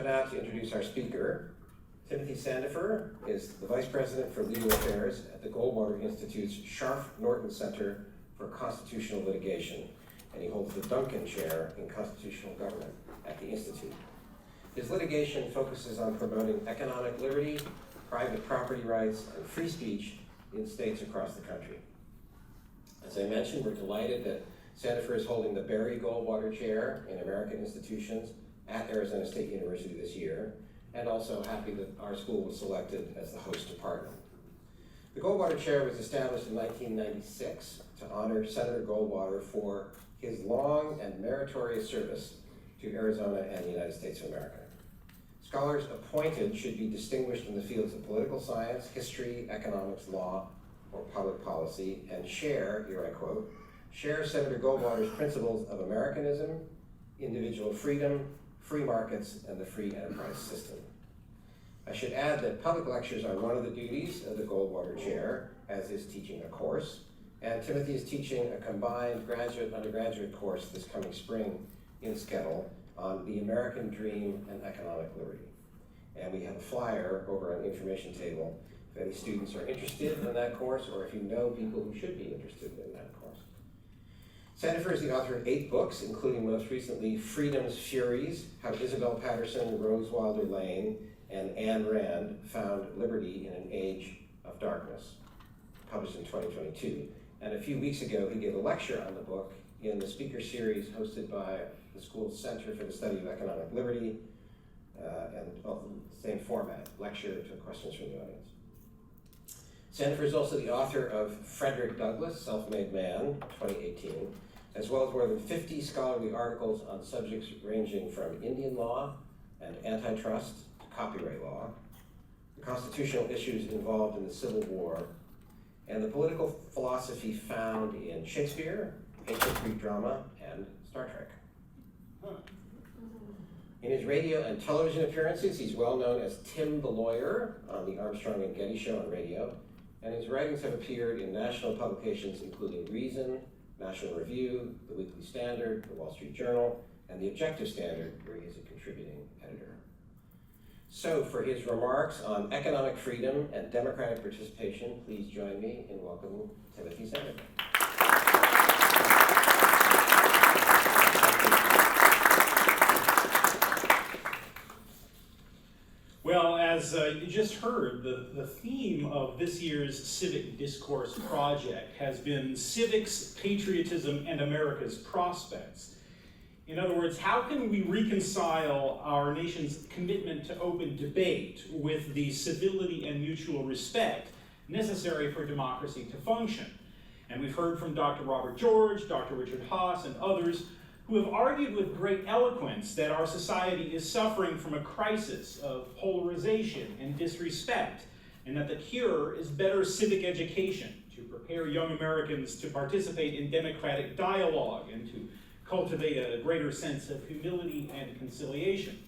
now to introduce our speaker. Timothy Sandefur is the Vice President for Legal Affairs at the Goldwater Institute's Scharf Norton Center for Constitutional Litigation, and he holds the Duncan Chair in Constitutional Government at the Institute. His litigation focuses on promoting economic liberty, private property rights, and free speech in states across the country. As I mentioned, we're delighted that Sandefur is holding the Barry Goldwater Chair in American Institutions at Arizona State University this year, and also happy that our school was selected as the host department. The Goldwater Chair was established in 1996 to honor Senator Goldwater for his long and meritorious service to Arizona and the United States of America. Scholars appointed should be distinguished in the fields of political science, history, economics, law, or public policy, and share, here I quote, share Senator Goldwater's principles of Americanism, individual freedom, free markets, and the free enterprise system. I should add that public lectures are one of the duties of the Goldwater Chair, as is teaching a course, and Timothy is teaching a combined graduate-undergraduate course this coming spring in SCETL on the American Dream and Economic Liberty. And we have a flyer over on the information table if any students are interested in that course, or if you know people who should be interested in that course. Sandefur is the author of 8 books, including most recently Freedom's Furies, How Isabel Patterson, Rose Wilder Lane, and Ayn Rand Found Liberty in an Age of Darkness, published in 2022. And a few weeks ago, he gave a lecture on the book in the speaker series hosted by the school's Center for the Study of Economic Liberty, and same format, lecture to questions from the audience. Sandefur is also the author of Frederick Douglass, Self-Made Man, 2018, as well as more than 50 scholarly articles on subjects ranging from Indian law and antitrust to copyright law, the constitutional issues involved in the Civil War, and the political philosophy found in Shakespeare, ancient Greek drama, and Star Trek. In his radio and television appearances, he's well known as Tim the Lawyer on the Armstrong and Getty Show on radio, and his writings have appeared in national publications including Reason, National Review, The Weekly Standard, The Wall Street Journal, and The Objective Standard, where he is a contributing editor. So for his remarks on economic freedom and democratic participation, please join me in welcoming Timothy Sandefur. Well, as you just heard, the theme of this year's Civic Discourse Project has been civics, patriotism, and America's prospects. In other words, how can we reconcile our nation's commitment to open debate with the civility and mutual respect necessary for democracy to function? And we've heard from Dr. Robert George, Dr. Richard Haas, and others who have argued with great eloquence that our society is suffering from a crisis of polarization and disrespect, and that the cure is better civic education to prepare young Americans to participate in democratic dialogue and to cultivate a greater sense of humility and conciliation.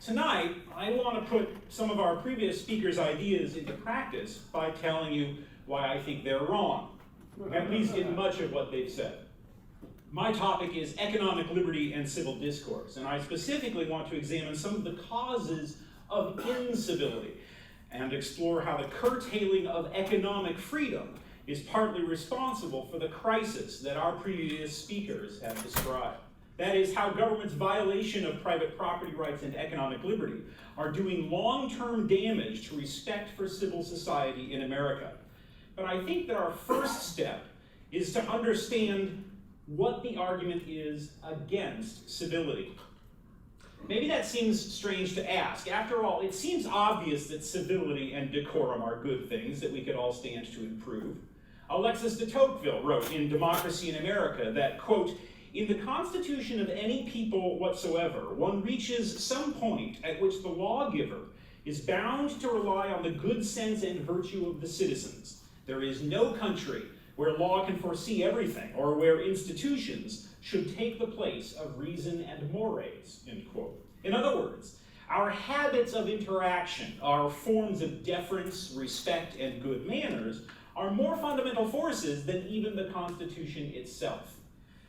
Tonight, I want to put some of our previous speakers' ideas into practice by telling you why I think they're wrong, at least in much of what they've said. My topic is economic liberty and civil discourse, and I specifically want to examine some of the causes of incivility and explore how the curtailing of economic freedom is partly responsible for the crisis that our previous speakers have described. That is, how government's violation of private property rights and economic liberty are doing long-term damage to respect for civil society in America. But I think that our first step is to understand what the argument is against civility. Maybe that seems strange to ask. After all, it seems obvious that civility and decorum are good things that we could all stand to improve. Alexis de Tocqueville wrote in Democracy in America that, quote, "In the constitution of any people whatsoever, one reaches some point at which the lawgiver is bound to rely on the good sense and virtue of the citizens. There is no country where law can foresee everything, or where institutions should take the place of reason and mores," end quote. In other words, our habits of interaction, our forms of deference, respect, and good manners are more fundamental forces than even the Constitution itself.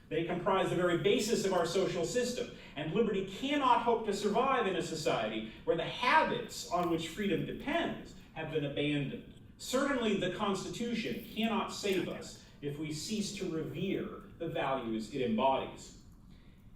They comprise the very basis of our social system, and liberty cannot hope to survive in a society where the habits on which freedom depends have been abandoned. Certainly, the Constitution cannot save us if we cease to revere the values it embodies.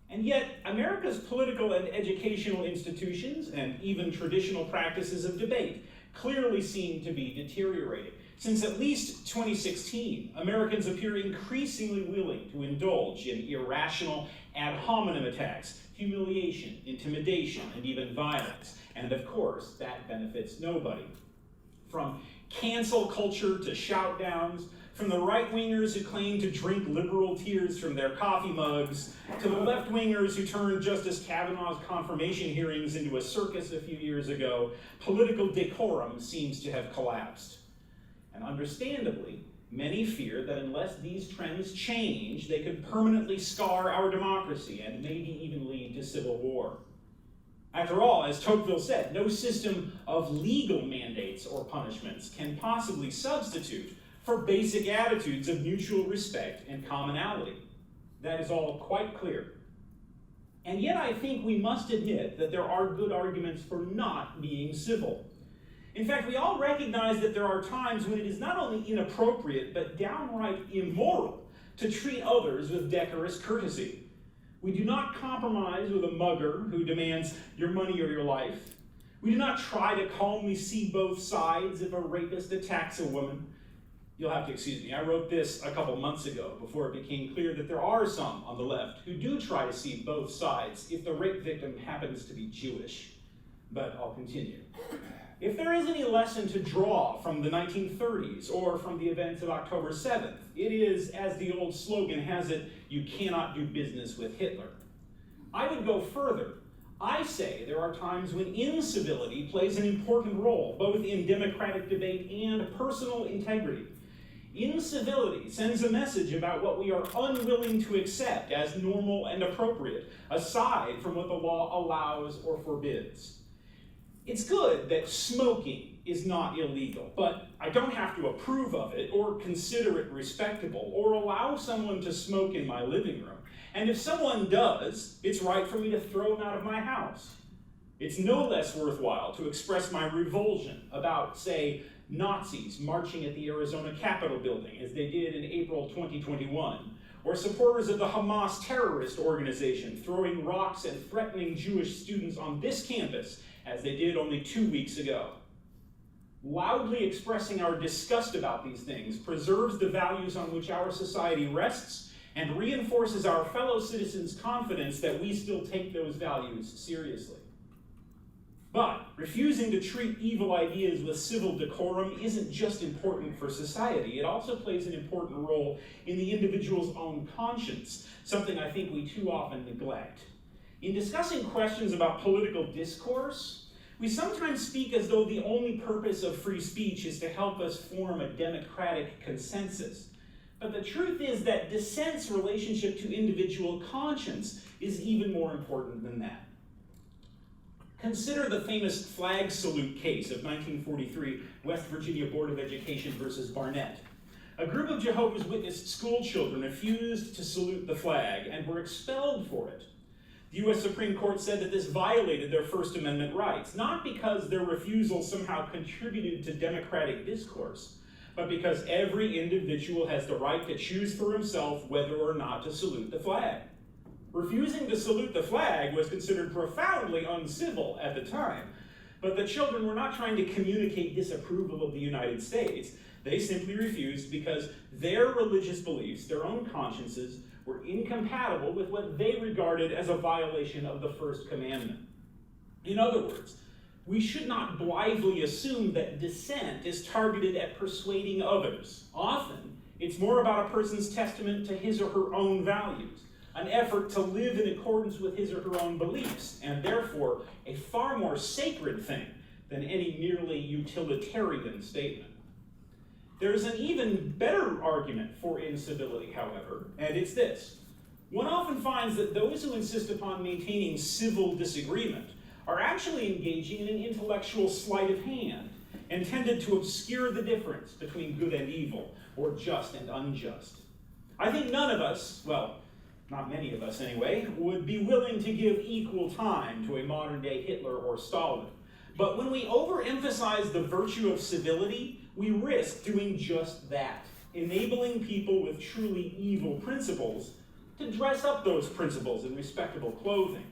And yet, America's political and educational institutions, and even traditional practices of debate, clearly seem to be deteriorating. Since at least 2016, Americans appear increasingly willing to indulge in irrational ad hominem attacks, humiliation, intimidation, and even violence. And of course, that benefits nobody. From cancel culture to shout-downs, from the right-wingers who claim to drink liberal tears from their coffee mugs, to the left-wingers who turned Justice Kavanaugh's confirmation hearings into a circus a few years ago, political decorum seems to have collapsed. And understandably, many fear that unless these trends change, they could permanently scar our democracy and maybe even lead to civil war. After all, as Tocqueville said, no system of legal mandates or punishments can possibly substitute for basic attitudes of mutual respect and commonality. That is all quite clear. And yet I think we must admit that there are good arguments for not being civil. In fact, we all recognize that there are times when it is not only inappropriate, but downright immoral to treat others with decorous courtesy. We do not compromise with a mugger who demands your money or your life. We do not try to calmly see both sides if a rapist attacks a woman. You'll have to excuse me, I wrote this a couple months ago before it became clear that there are some on the left who do try to see both sides if the rape victim happens to be Jewish. But I'll continue. If there is any lesson to draw from the 1930s or from the events of October 7th, it is, as the old slogan has it, you cannot do business with Hitler. I would go further. I say there are times when incivility plays an important role, both in democratic debate and personal integrity. Incivility sends a message about what we are unwilling to accept as normal and appropriate, aside from what the law allows or forbids. It's good that smoking is not illegal, but I don't have to approve of it or consider it respectable or allow someone to smoke in my living room. And if someone does, it's right for me to throw them out of my house. It's no less worthwhile to express my revulsion about, say, Nazis marching at the Arizona Capitol building as they did in April 2021, or supporters of the Hamas terrorist organization throwing rocks and threatening Jewish students on this campus as they did only 2 weeks ago. Loudly expressing our disgust about these things preserves the values on which our society rests and reinforces our fellow citizens' confidence that we still take those values seriously. But refusing to treat evil ideas with civil decorum isn't just important for society, it also plays an important role in the individual's own conscience, something I think we too often neglect. In discussing questions about political discourse, we sometimes speak as though the only purpose of free speech is to help us form a democratic consensus. But the truth is that dissent's relationship to individual conscience is even more important than that. Consider the famous flag salute case of 1943, West Virginia Board of Education versus Barnett. A group of Jehovah's Witness school children refused to salute the flag and were expelled for it. The U.S. Supreme Court said that this violated their First Amendment rights, not because their refusal somehow contributed to democratic discourse, but because every individual has the right to choose for himself whether or not to salute the flag. Refusing to salute the flag was considered profoundly uncivil at the time, but the children were not trying to communicate disapproval of the United States. They simply refused because their religious beliefs, their own consciences, were incompatible with what they regarded as a violation of the First Commandment. In other words, we should not blithely assume that dissent is targeted at persuading others. Often, it's more about a person's testament to his or her own values, an effort to live in accordance with his or her own beliefs, and therefore a far more sacred thing than any merely utilitarian statement. There is an even better argument for incivility, however, and it's this. One often finds that those who insist upon maintaining civil disagreement are actually engaging in an intellectual sleight of hand, intended to obscure the difference between good and evil, or just and unjust. I think none of us, well, not many of us anyway, would be willing to give equal time to a modern-day Hitler or Stalin. But when we overemphasize the virtue of civility, we risk doing just that, enabling people with truly evil principles to dress up those principles in respectable clothing.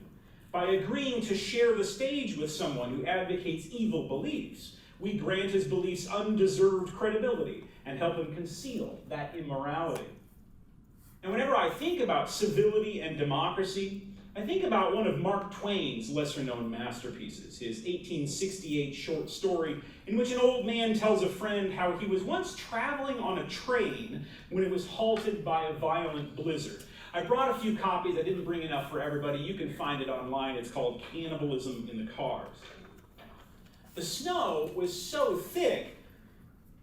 By agreeing to share the stage with someone who advocates evil beliefs, we grant his beliefs undeserved credibility and help him conceal that immorality. And whenever I think about civility and democracy, I think about one of Mark Twain's lesser-known masterpieces, his 1868 short story in which an old man tells a friend how he was once traveling on a train when it was halted by a violent blizzard. I brought a few copies. I didn't bring enough for everybody. You can find it online. It's called Cannibalism in the Cars. The snow was so thick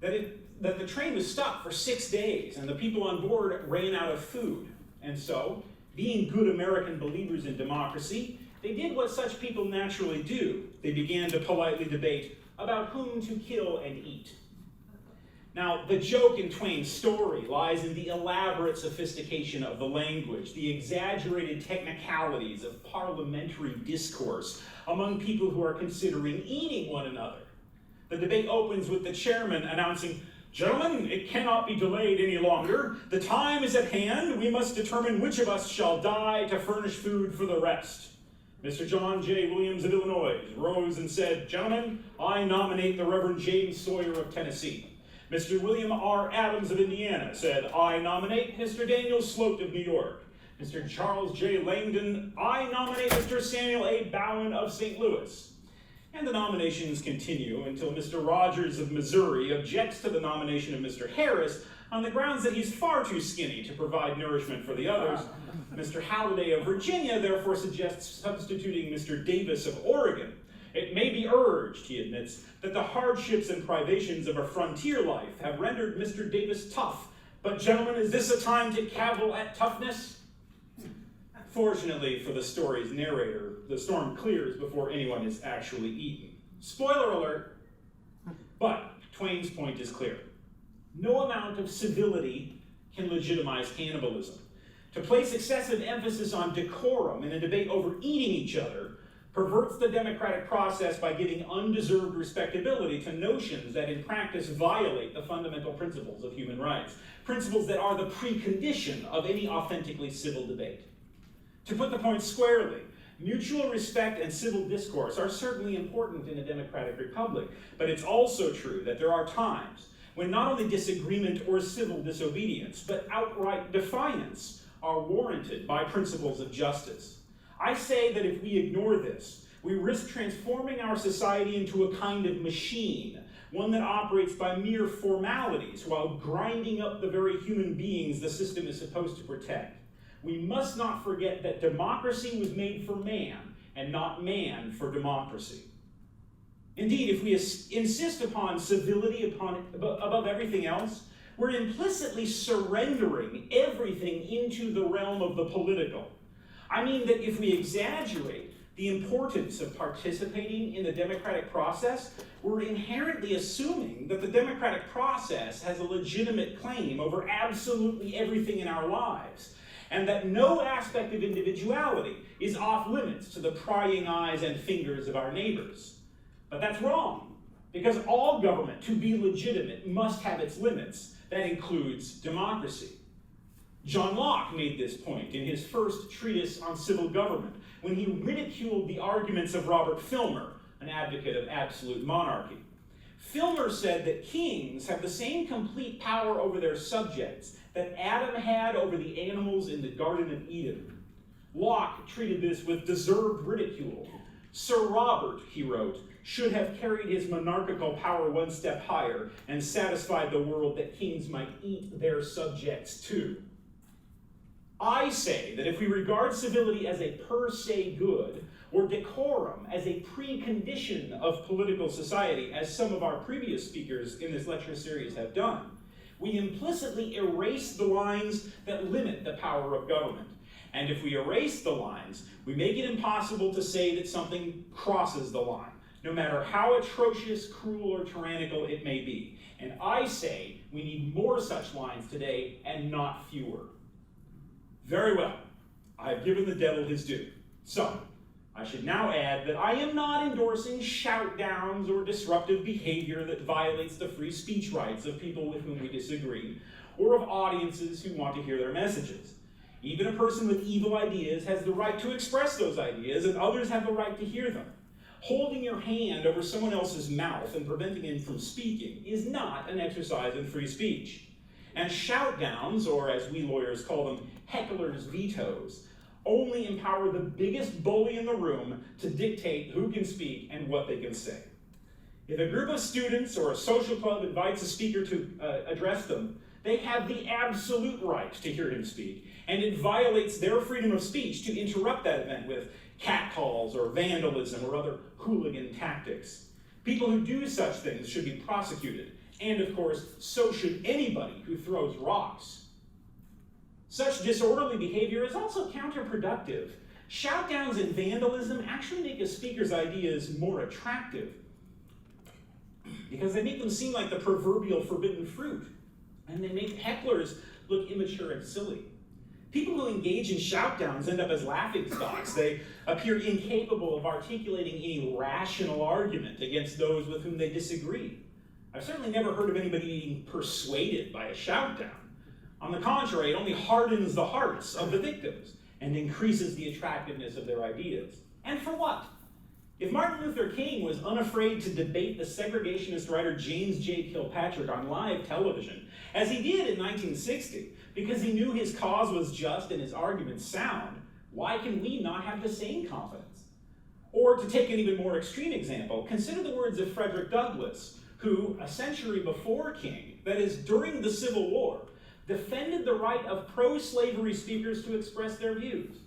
that the train was stuck for 6 days, and the people on board ran out of food. And so, being good American believers in democracy, they did what such people naturally do. They began to politely debate about whom to kill and eat. Now, the joke in Twain's story lies in the elaborate sophistication of the language, the exaggerated technicalities of parliamentary discourse among people who are considering eating one another. The debate opens with the chairman announcing, "Gentlemen, it cannot be delayed any longer. The time is at hand. We must determine which of us shall die to furnish food for the rest." Mr. John J. Williams of Illinois rose and said, "Gentlemen, I nominate the Reverend James Sawyer of Tennessee." Mr. William R. Adams of Indiana said, "I nominate Mr. Daniel Sloat of New York." Mr. Charles J. Langdon, "I nominate Mr. Samuel A. Bowen of St. Louis." And the nominations continue until Mr. Rogers of Missouri objects to the nomination of Mr. Harris on the grounds that he's far too skinny to provide nourishment for the others. Mr. Halliday of Virginia therefore suggests substituting Mr. Davis of Oregon. "It may be urged," he admits, "that the hardships and privations of a frontier life have rendered Mr. Davis tough. But gentlemen, is this a time to cavil at toughness?" Fortunately for the story's narrator, the storm clears before anyone is actually eaten. Spoiler alert! But Twain's point is clear. No amount of civility can legitimize cannibalism. To place excessive emphasis on decorum in a debate over eating each other perverts the democratic process by giving undeserved respectability to notions that in practice violate the fundamental principles of human rights, principles that are the precondition of any authentically civil debate. To put the point squarely, mutual respect and civil discourse are certainly important in a democratic republic, but it's also true that there are times when not only disagreement or civil disobedience, but outright defiance are warranted by principles of justice. I say that if we ignore this, we risk transforming our society into a kind of machine, one that operates by mere formalities while grinding up the very human beings the system is supposed to protect. We must not forget that democracy was made for man, and not man for democracy. Indeed, if we insist upon civility above everything else, we're implicitly surrendering everything into the realm of the political. I mean that if we exaggerate the importance of participating in the democratic process, we're inherently assuming that the democratic process has a legitimate claim over absolutely everything in our lives, and that no aspect of individuality is off limits to the prying eyes and fingers of our neighbors. But that's wrong, because all government, to be legitimate, must have its limits. That includes democracy. John Locke made this point in his first treatise on civil government, when he ridiculed the arguments of Robert Filmer, an advocate of absolute monarchy. Filmer said that kings have the same complete power over their subjects that Adam had over the animals in the Garden of Eden. Locke treated this with deserved ridicule. Sir Robert, he wrote, should have carried his monarchical power one step higher and satisfied the world that kings might eat their subjects too. I say that if we regard civility as a per se good, or decorum as a precondition of political society, as some of our previous speakers in this lecture series have done, we implicitly erase the lines that limit the power of government. And if we erase the lines, we make it impossible to say that something crosses the line, no matter how atrocious, cruel, or tyrannical it may be. And I say we need more such lines today and not fewer. Very well. I've given the devil his due. So, I should now add that I am not endorsing shout-downs or disruptive behavior that violates the free speech rights of people with whom we disagree, or of audiences who want to hear their messages. Even a person with evil ideas has the right to express those ideas, and others have the right to hear them. Holding your hand over someone else's mouth and preventing him from speaking is not an exercise in free speech. And shout-downs, or as we lawyers call them, heckler's vetoes, only empower the biggest bully in the room to dictate who can speak and what they can say. If a group of students or a social club invites a speaker to address them, they have the absolute right to hear him speak, and it violates their freedom of speech to interrupt that event with catcalls or vandalism or other hooligan tactics. People who do such things should be prosecuted, and of course, so should anybody who throws rocks. Such disorderly behavior is also counterproductive. Shoutdowns and vandalism actually make a speaker's ideas more attractive because they make them seem like the proverbial forbidden fruit, and they make hecklers look immature and silly. People who engage in shoutdowns end up as laughingstocks. They appear incapable of articulating any rational argument against those with whom they disagree. I've certainly never heard of anybody being persuaded by a shoutdown. On the contrary, it only hardens the hearts of the victims and increases the attractiveness of their ideas. And for what? If Martin Luther King was unafraid to debate the segregationist writer James J. Kilpatrick on live television, as he did in 1960, because he knew his cause was just and his arguments sound, why can we not have the same confidence? Or to take an even more extreme example, consider the words of Frederick Douglass, who, a century before King, that is, during the Civil War, defended the right of pro-slavery speakers to express their views.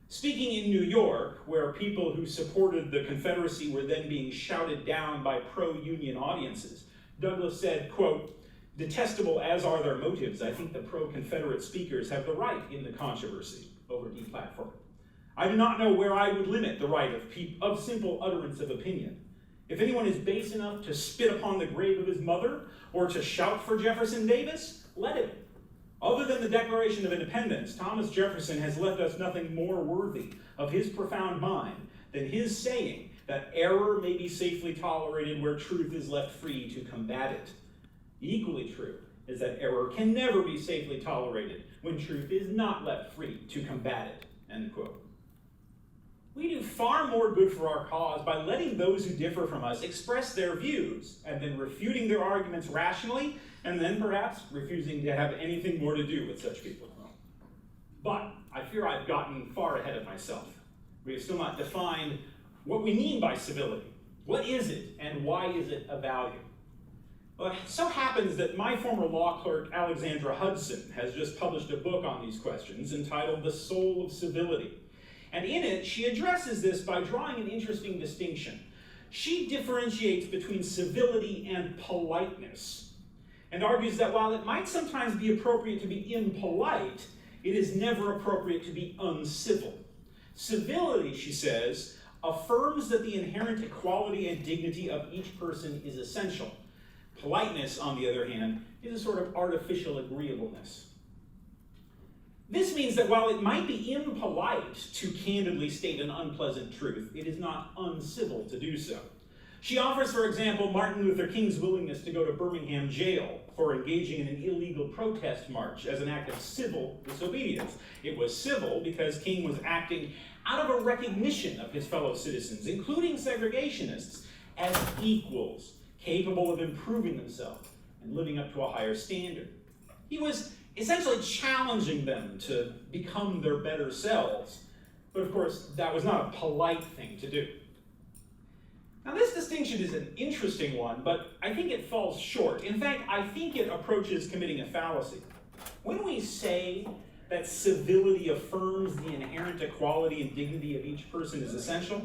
Speaking in New York, where people who supported the Confederacy were then being shouted down by pro-Union audiences, Douglass said, quote, "Detestable as are their motives, I think the pro-Confederate speakers have the right in the controversy," over deplatforming. I do not know where I would limit the right of simple utterance of opinion. If anyone is base enough to spit upon the grave of his mother or to shout for Jefferson Davis, let him. Other than the Declaration of Independence, Thomas Jefferson has left us nothing more worthy of his profound mind than his saying that error may be safely tolerated where truth is left free to combat it. Equally true is that error can never be safely tolerated when truth is not left free to combat it, end quote. We do far more good for our cause by letting those who differ from us express their views and then refuting their arguments rationally and then perhaps refusing to have anything more to do with such people. But I fear I've gotten far ahead of myself. We have still not defined what we mean by civility. What is it and why is it a value? Well, it so happens that my former law clerk, Alexandra Hudson, has just published a book on these questions entitled The Soul of Civility. And in it, she addresses this by drawing an interesting distinction. She differentiates between civility and politeness, and argues that while it might sometimes be appropriate to be impolite, it is never appropriate to be uncivil. Civility, she says, affirms that the inherent equality and dignity of each person is essential. Politeness, on the other hand, is a sort of artificial agreeableness. This means that while it might be impolite to candidly state an unpleasant truth, it is not uncivil to do so. She offers, for example, Martin Luther King's willingness to go to Birmingham jail for engaging in an illegal protest march as an act of civil disobedience. It was civil because King was acting out of a recognition of his fellow citizens, including segregationists, as equals, capable of improving themselves and living up to a higher standard. He was essentially challenging them to become their better selves, but of course, that was not a polite thing to do. Now, this distinction is an interesting one, but I think it falls short. In fact, I think it approaches committing a fallacy. When we say that civility affirms the inherent equality and dignity of each person is essential,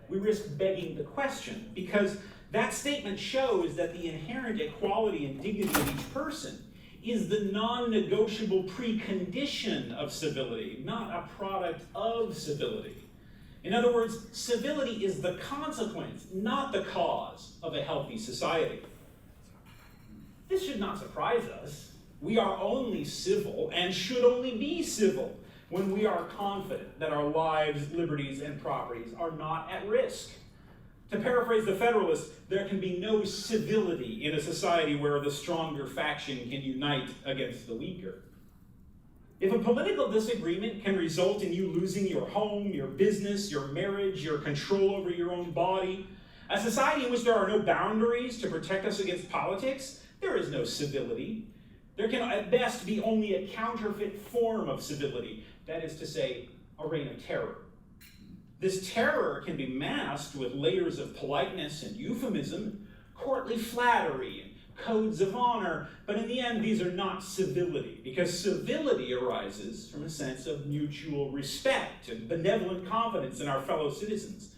we risk begging the question, because that statement shows that the inherent equality and dignity of each person is the non-negotiable precondition of civility, not a product of civility. In other words, civility is the consequence, not the cause, of a healthy society. This should not surprise us. We are only civil and should only be civil when we are confident that our lives, liberties, and properties are not at risk. To paraphrase the Federalists, there can be no civility in a society where the stronger faction can unite against the weaker. If a political disagreement can result in you losing your home, your business, your marriage, your control over your own body, a society in which there are no boundaries to protect us against politics, there is no civility. There can at best be only a counterfeit form of civility, that is to say, a reign of terror. This terror can be masked with layers of politeness and euphemism, courtly flattery, and codes of honor, but in the end, these are not civility, because civility arises from a sense of mutual respect and benevolent confidence in our fellow citizens,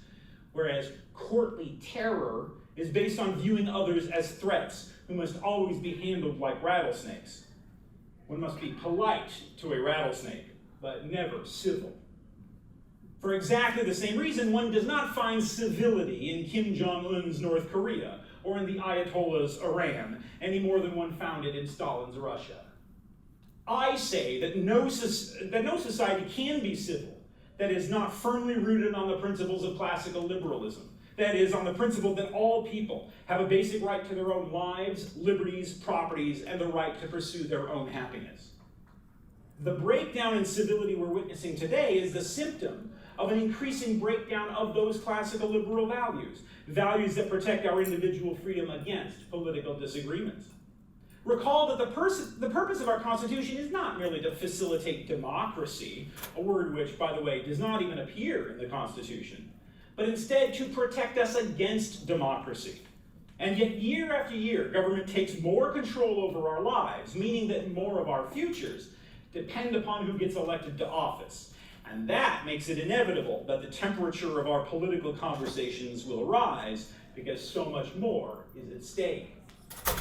whereas courtly terror is based on viewing others as threats who must always be handled like rattlesnakes. One must be polite to a rattlesnake, but never civil. For exactly the same reason, one does not find civility in Kim Jong-un's North Korea or in the Ayatollah's Iran any more than one found it in Stalin's Russia. I say that no society can be civil that is not firmly rooted on the principles of classical liberalism. That is, on the principle that all people have a basic right to their own lives, liberties, properties, and the right to pursue their own happiness. The breakdown in civility we're witnessing today is the symptom of an increasing breakdown of those classical liberal values, values that protect our individual freedom against political disagreements. Recall that the purpose of our Constitution is not merely to facilitate democracy, a word which, by the way, does not even appear in the Constitution, but instead to protect us against democracy. And yet, year after year, government takes more control over our lives, meaning that more of our futures depend upon who gets elected to office. And that makes it inevitable that the temperature of our political conversations will rise because so much more is at stake.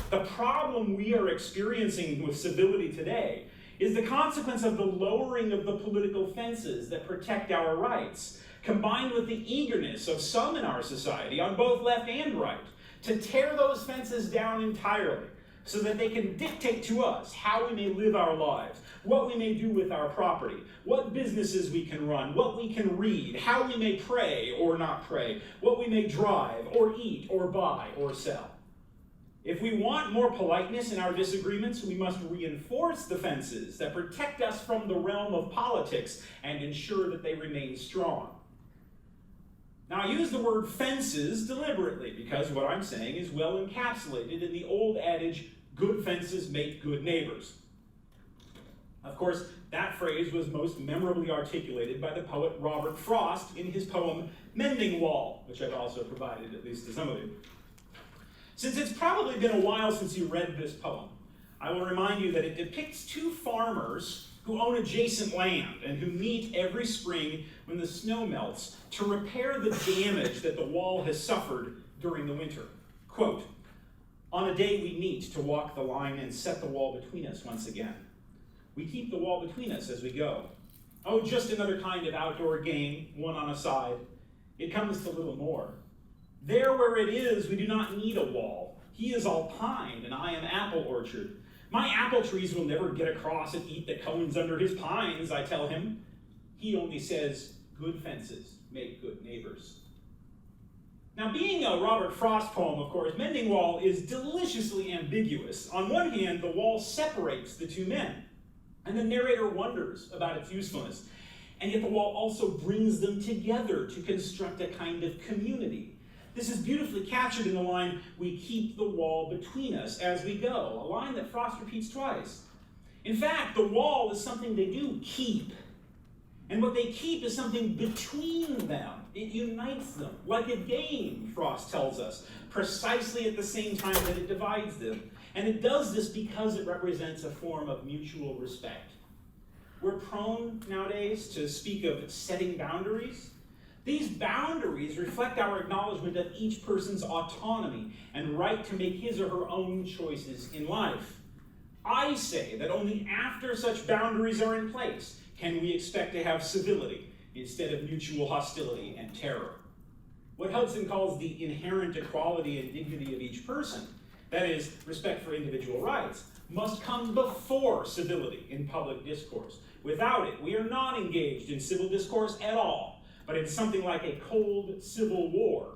The problem we are experiencing with civility today is the consequence of the lowering of the political fences that protect our rights, combined with the eagerness of some in our society, on both left and right, to tear those fences down entirely so that they can dictate to us how we may live our lives, what we may do with our property, what businesses we can run, what we can read, how we may pray or not pray, what we may drive or eat or buy or sell. If we want more politeness in our disagreements, we must reinforce the fences that protect us from the realm of politics and ensure that they remain strong. Now, I use the word fences deliberately because what I'm saying is well encapsulated in the old adage, good fences make good neighbors. Of course, that phrase was most memorably articulated by the poet Robert Frost in his poem Mending Wall, which I've also provided, at least to some of you. Since it's probably been a while since you read this poem, I will remind you that it depicts two farmers who own adjacent land and who meet every spring when the snow melts to repair the damage that the wall has suffered during the winter. Quote, "On a day we meet to walk the line and set the wall between us once again. We keep the wall between us as we go. Oh, just another kind of outdoor game, one on a side. It comes to little more. There where it is, we do not need a wall. He is all pine, and I am apple orchard. My apple trees will never get across and eat the cones under his pines, I tell him. He only says, good fences make good neighbors." Now, being a Robert Frost poem, of course, Mending Wall is deliciously ambiguous. On one hand, the wall separates the two men, and the narrator wonders about its usefulness. And yet the wall also brings them together to construct a kind of community. This is beautifully captured in the line, "We keep the wall between us as we go," a line that Frost repeats twice. In fact, the wall is something they do keep. And what they keep is something between them. It unites them, like a game, Frost tells us, precisely at the same time that it divides them. And it does this because it represents a form of mutual respect. We're prone nowadays to speak of setting boundaries. These boundaries reflect our acknowledgement of each person's autonomy and right to make his or her own choices in life. I say that only after such boundaries are in place can we expect to have civility instead of mutual hostility and terror. What Hudson calls the inherent equality and dignity of each person, that is, respect for individual rights, must come before civility in public discourse, Without it, we are not engaged in civil discourse at all, but in something like a cold civil war,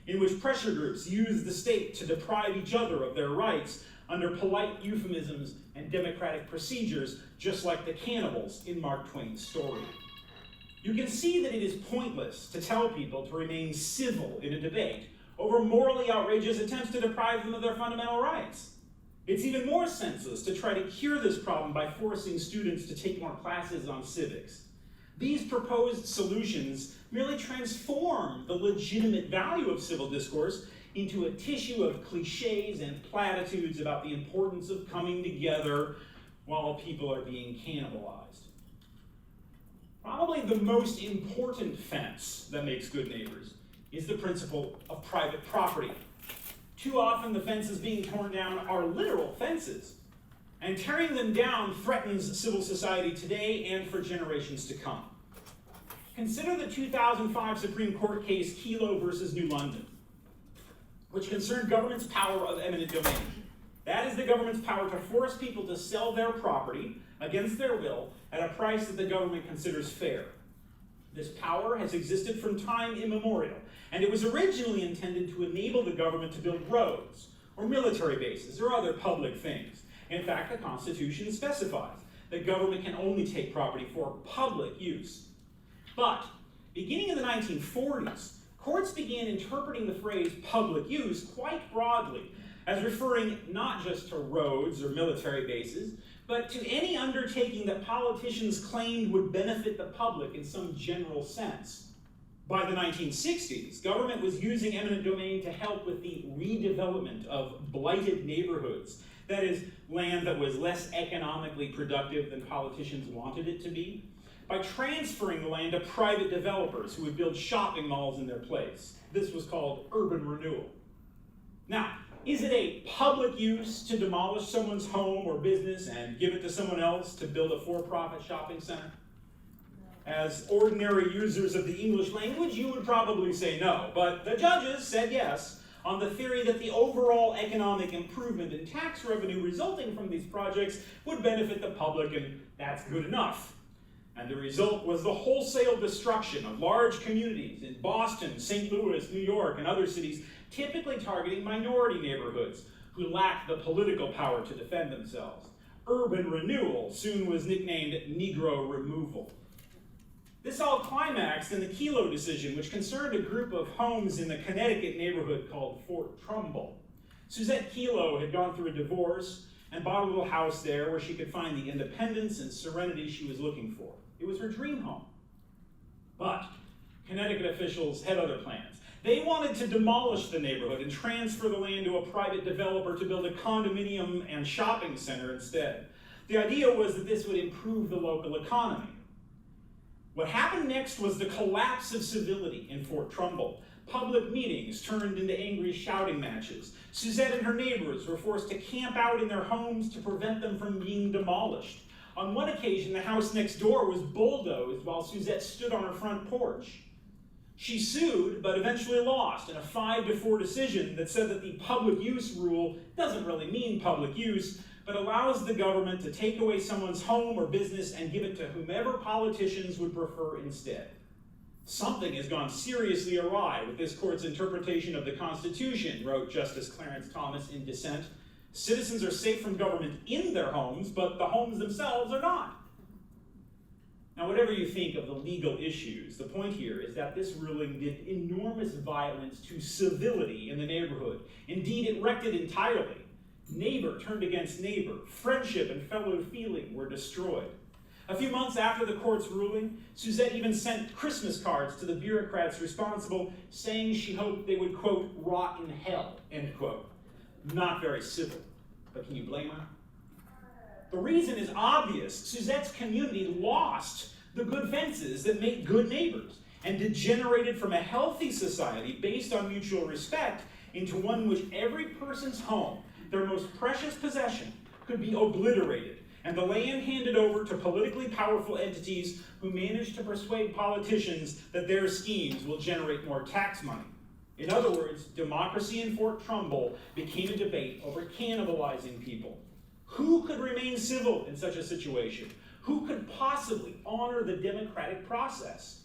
in which pressure groups use the state to deprive each other of their rights under polite euphemisms and democratic procedures, just like the cannibals in Mark Twain's story. You can see that it is pointless to tell people to remain civil in a debate over morally outrageous attempts to deprive them of their fundamental rights. It's even more senseless to try to cure this problem by forcing students to take more classes on civics. These proposed solutions merely transform the legitimate value of civil discourse into a tissue of cliches and platitudes about the importance of coming together while people are being cannibalized. Probably the most important fence that makes good neighbors is the principle of private property. Too often the fences being torn down are literal fences, and tearing them down threatens civil society today and for generations to come. Consider the 2005 Supreme Court case Kelo versus New London, which concerned government's power of eminent domain. That is the government's power to force people to sell their property against their will at a price that the government considers fair. This power has existed from time immemorial, and it was originally intended to enable the government to build roads, or military bases, or other public things. In fact, the Constitution specifies that government can only take property for public use. But, beginning in the 1940s, courts began interpreting the phrase public use quite broadly, as referring not just to roads or military bases, but to any undertaking that politicians claimed would benefit the public in some general sense. By the 1960s, government was using eminent domain to help with the redevelopment of blighted neighborhoods, that is, land that was less economically productive than politicians wanted it to be, by transferring the land to private developers who would build shopping malls in their place. This was called urban renewal. Now, is it a public use to demolish someone's home or business and give it to someone else to build a for-profit shopping center? As ordinary users of the English language, you would probably say no, but the judges said yes, on the theory that the overall economic improvement in tax revenue resulting from these projects would benefit the public, and that's good enough. And the result was the wholesale destruction of large communities in Boston, St. Louis, New York, and other cities, typically targeting minority neighborhoods who lacked the political power to defend themselves. Urban renewal soon was nicknamed Negro removal. This all climaxed in the Kelo decision, which concerned a group of homes in the Connecticut neighborhood called Fort Trumbull. Suzette Kelo had gone through a divorce and bought a little house there where she could find the independence and serenity she was looking for. It was her dream home. But Connecticut officials had other plans. They wanted to demolish the neighborhood and transfer the land to a private developer to build a condominium and shopping center instead. The idea was that this would improve the local economy. What happened next was the collapse of civility in Fort Trumbull. Public meetings turned into angry shouting matches. Suzette and her neighbors were forced to camp out in their homes to prevent them from being demolished. On one occasion, the house next door was bulldozed while Suzette stood on her front porch. She sued, but eventually lost in a 5-4 decision that said that the public use rule doesn't really mean public use, but allows the government to take away someone's home or business and give it to whomever politicians would prefer instead. Something has gone seriously awry with this court's interpretation of the Constitution, wrote Justice Clarence Thomas in dissent. Citizens are safe from government in their homes, but the homes themselves are not. Now, whatever you think of the legal issues, the point here is that this ruling did enormous violence to civility in the neighborhood. Indeed, it wrecked it entirely. Neighbor turned against neighbor. Friendship and fellow feeling were destroyed. A few months after the court's ruling, Suzette even sent Christmas cards to the bureaucrats responsible, saying she hoped they would, quote, rot in hell, end quote. Not very civil, but can you blame her? The reason is obvious. Suzette's community lost the good fences that make good neighbors and degenerated from a healthy society based on mutual respect into one in which every person's home, their most precious possession, could be obliterated and the land handed over to politically powerful entities who manage to persuade politicians that their schemes will generate more tax money. In other words, democracy in Fort Trumbull became a debate over cannibalizing people. Who could remain civil in such a situation? Who could possibly honor the democratic process?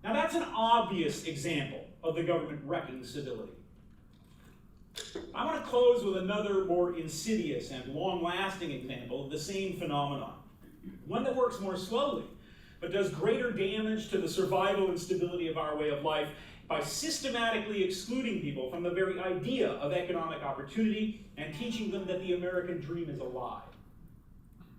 Now that's an obvious example of the government wrecking civility. I want to close with another more insidious and long-lasting example of the same phenomenon. One that works more slowly, but does greater damage to the survival and stability of our way of life by systematically excluding people from the very idea of economic opportunity and teaching them that the American dream is a lie.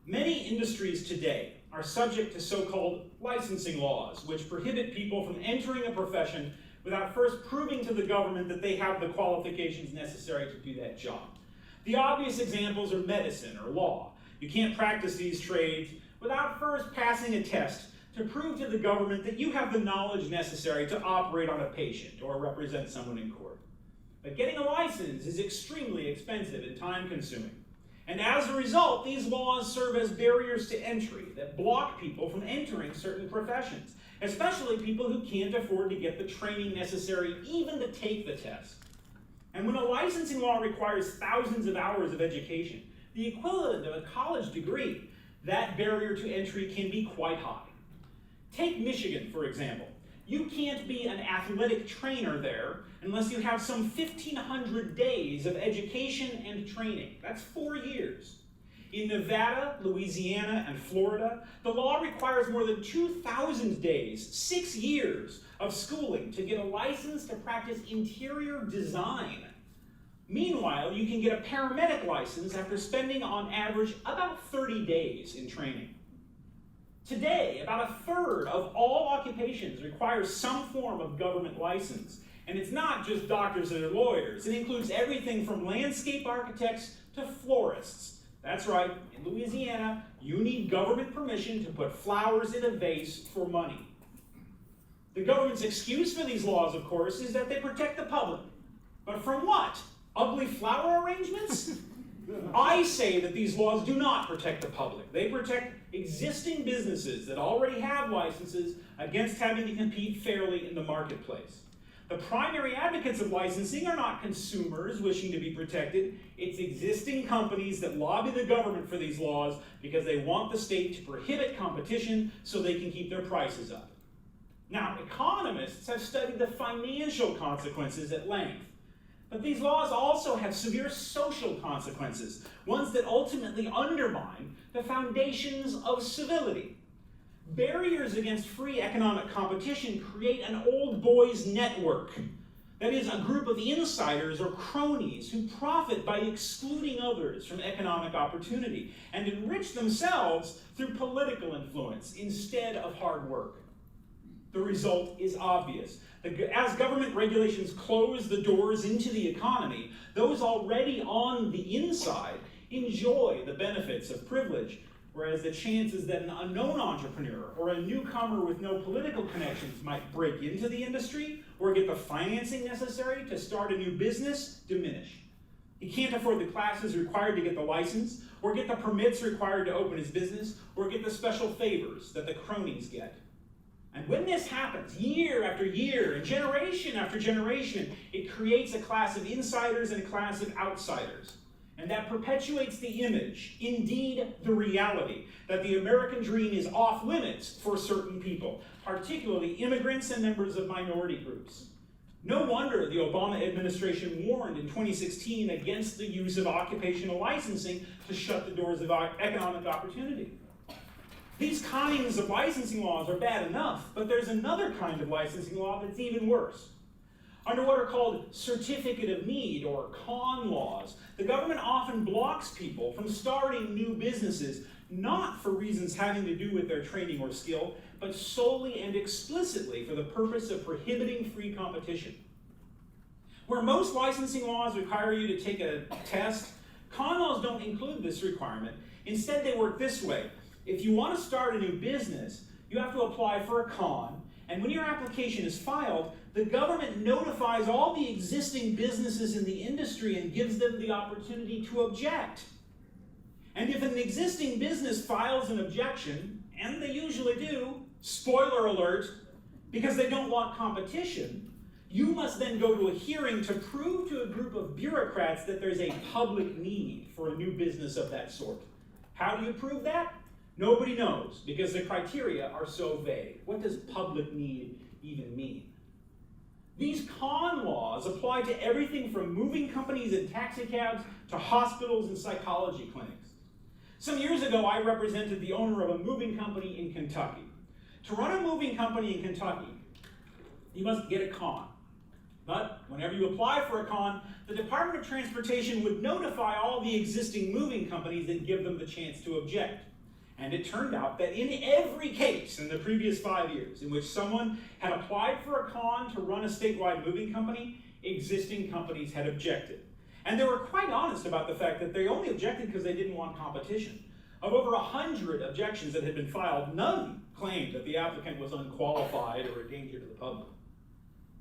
Many industries today are subject to so-called licensing laws, which prohibit people from entering a profession without first proving to the government that they have the qualifications necessary to do that job. The obvious examples are medicine or law. You can't practice these trades without first passing a test to prove to the government that you have the knowledge necessary to operate on a patient or represent someone in court. But getting a license is extremely expensive and time-consuming. And as a result, these laws serve as barriers to entry that block people from entering certain professions, especially people who can't afford to get the training necessary even to take the test. And when a licensing law requires thousands of hours of education, the equivalent of a college degree, that barrier to entry can be quite high. Take Michigan, for example. You can't be an athletic trainer there unless you have some 1,500 days of education and training. That's 4 years. In Nevada, Louisiana, and Florida, the law requires more than 2,000 days, 6 years of schooling to get a license to practice interior design. Meanwhile, you can get a paramedic license after spending on average about 30 days in training. Today, about a third of all occupations require some form of government license. And it's not just doctors and lawyers. It includes everything from landscape architects to florists. That's right, in Louisiana, you need government permission to put flowers in a vase for money. The government's excuse for these laws, of course, is that they protect the public. But from what? Ugly flower arrangements? I say that these laws do not protect the public. They protect existing businesses that already have licenses against having to compete fairly in the marketplace. The primary advocates of licensing are not consumers wishing to be protected. It's existing companies that lobby the government for these laws because they want the state to prohibit competition so they can keep their prices up. Now, economists have studied the financial consequences at length. But these laws also have severe social consequences, ones that ultimately undermine the foundations of civility. Barriers against free economic competition create an old boys network. That is, a group of insiders or cronies who profit by excluding others from economic opportunity and enrich themselves through political influence instead of hard work. The result is obvious. As government regulations close the doors into the economy, those already on the inside enjoy the benefits of privilege, whereas the chances that an unknown entrepreneur or a newcomer with no political connections might break into the industry or get the financing necessary to start a new business diminish. He can't afford the classes required to get the license, or get the permits required to open his business, or get the special favors that the cronies get. And when this happens, year after year, and generation after generation, it creates a class of insiders and a class of outsiders. And that perpetuates the image, indeed the reality, that the American dream is off limits for certain people, particularly immigrants and members of minority groups. No wonder the Obama administration warned in 2016 against the use of occupational licensing to shut the doors of economic opportunity. These kinds of licensing laws are bad enough, but there's another kind of licensing law that's even worse. Under what are called certificate of need or con laws, the government often blocks people from starting new businesses, not for reasons having to do with their training or skill, but solely and explicitly for the purpose of prohibiting free competition. Where most licensing laws require you to take a test, con laws don't include this requirement. Instead, they work this way. If you want to start a new business, you have to apply for a con, and when your application is filed, the government notifies all the existing businesses in the industry and gives them the opportunity to object. And if an existing business files an objection, and they usually do, spoiler alert, because they don't want competition, you must then go to a hearing to prove to a group of bureaucrats that there's a public need for a new business of that sort. How do you prove that? Nobody knows because the criteria are so vague. What does public need even mean? These con laws apply to everything from moving companies and taxi cabs to hospitals and psychology clinics. Some years ago, I represented the owner of a moving company in Kentucky. To run a moving company in Kentucky, you must get a con. But whenever you apply for a con, the Department of Transportation would notify all the existing moving companies and give them the chance to object. And it turned out that in every case in the previous 5 years in which someone had applied for a con to run a statewide moving company, existing companies had objected. And they were quite honest about the fact that they only objected because they didn't want competition. Of over 100 objections that had been filed, none claimed that the applicant was unqualified or a danger to the public.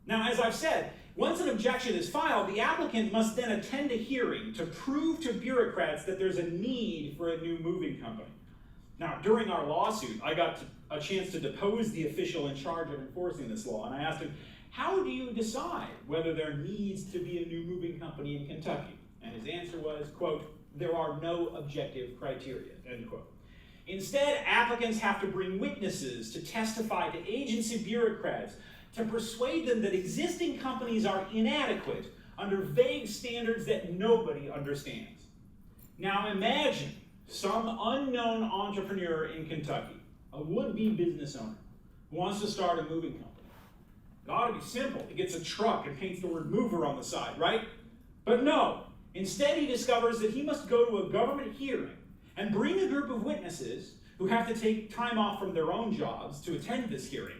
Now, as I've said, once an objection is filed, the applicant must then attend a hearing to prove to bureaucrats that there's a need for a new moving company. Now, during our lawsuit, I got a chance to depose the official in charge of enforcing this law, and I asked him, how do you decide whether there needs to be a new moving company in Kentucky? And his answer was, quote, there are no objective criteria, end quote. Instead, applicants have to bring witnesses to testify to agency bureaucrats to persuade them that existing companies are inadequate under vague standards that nobody understands. Now imagine some unknown entrepreneur in Kentucky, a would-be business owner, who wants to start a moving company. It ought to be simple. He gets a truck and paints the word mover on the side, right? But no. Instead, he discovers that he must go to a government hearing and bring a group of witnesses who have to take time off from their own jobs to attend this hearing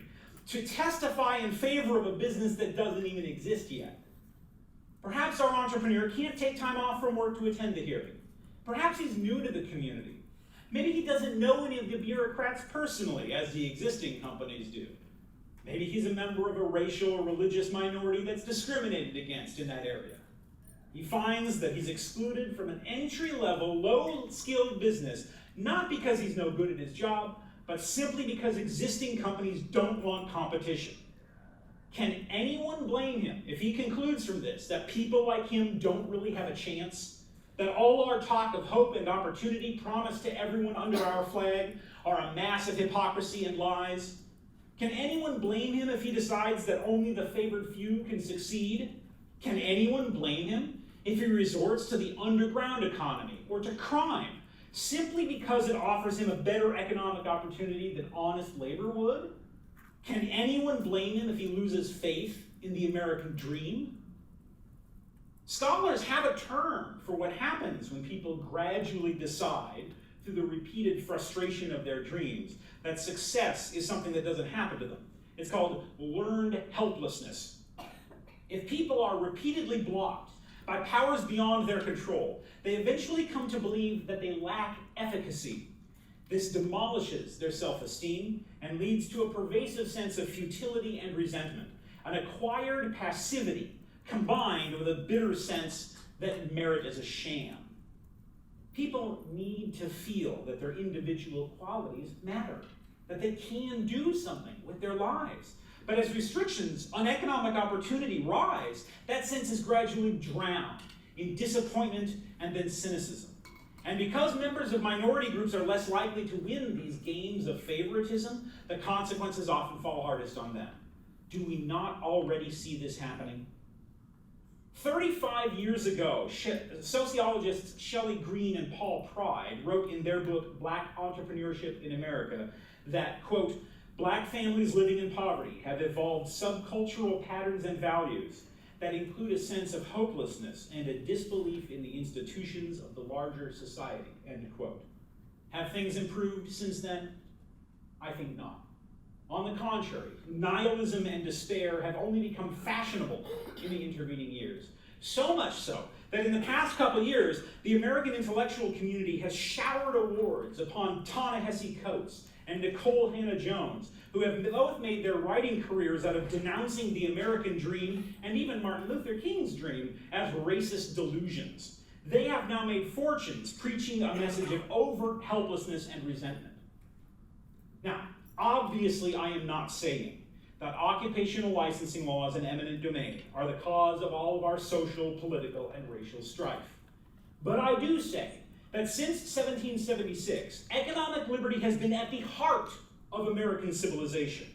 to testify in favor of a business that doesn't even exist yet. Perhaps our entrepreneur can't take time off from work to attend the hearing. Perhaps he's new to the community. Maybe he doesn't know any of the bureaucrats personally, as the existing companies do. Maybe he's a member of a racial or religious minority that's discriminated against in that area. He finds that he's excluded from an entry-level, low-skilled business, not because he's no good at his job, but simply because existing companies don't want competition. Can anyone blame him if he concludes from this that people like him don't really have a chance? That all our talk of hope and opportunity promised to everyone under our flag are a mass of hypocrisy and lies? Can anyone blame him if he decides that only the favored few can succeed? Can anyone blame him if he resorts to the underground economy or to crime simply because it offers him a better economic opportunity than honest labor would? Can anyone blame him if he loses faith in the American dream? Scholars have a term for what happens when people gradually decide, through the repeated frustration of their dreams, that success is something that doesn't happen to them. It's called learned helplessness. If people are repeatedly blocked by powers beyond their control, they eventually come to believe that they lack efficacy. This demolishes their self-esteem and leads to a pervasive sense of futility and resentment, an acquired passivity combined with a bitter sense that merit is a sham. People need to feel that their individual qualities matter, that they can do something with their lives. But as restrictions on economic opportunity rise, that sense is gradually drowned in disappointment and then cynicism. And because members of minority groups are less likely to win these games of favoritism, the consequences often fall hardest on them. Do we not already see this happening? 35 years ago, sociologists Shelley Green and Paul Pride wrote in their book, Black Entrepreneurship in America, that, quote, black families living in poverty have evolved subcultural patterns and values that include a sense of hopelessness and a disbelief in the institutions of the larger society, end quote. Have things improved since then? I think not. On the contrary, nihilism and despair have only become fashionable in the intervening years. So much so that in the past couple years, the American intellectual community has showered awards upon Ta-Nehisi Coates and Nicole Hannah-Jones, who have both made their writing careers out of denouncing the American dream and even Martin Luther King's dream as racist delusions. They have now made fortunes preaching a message of overt helplessness and resentment. Now, obviously, I am not saying that occupational licensing laws and eminent domain are the cause of all of our social, political, and racial strife. But I do say that since 1776, economic liberty has been at the heart of American civilization.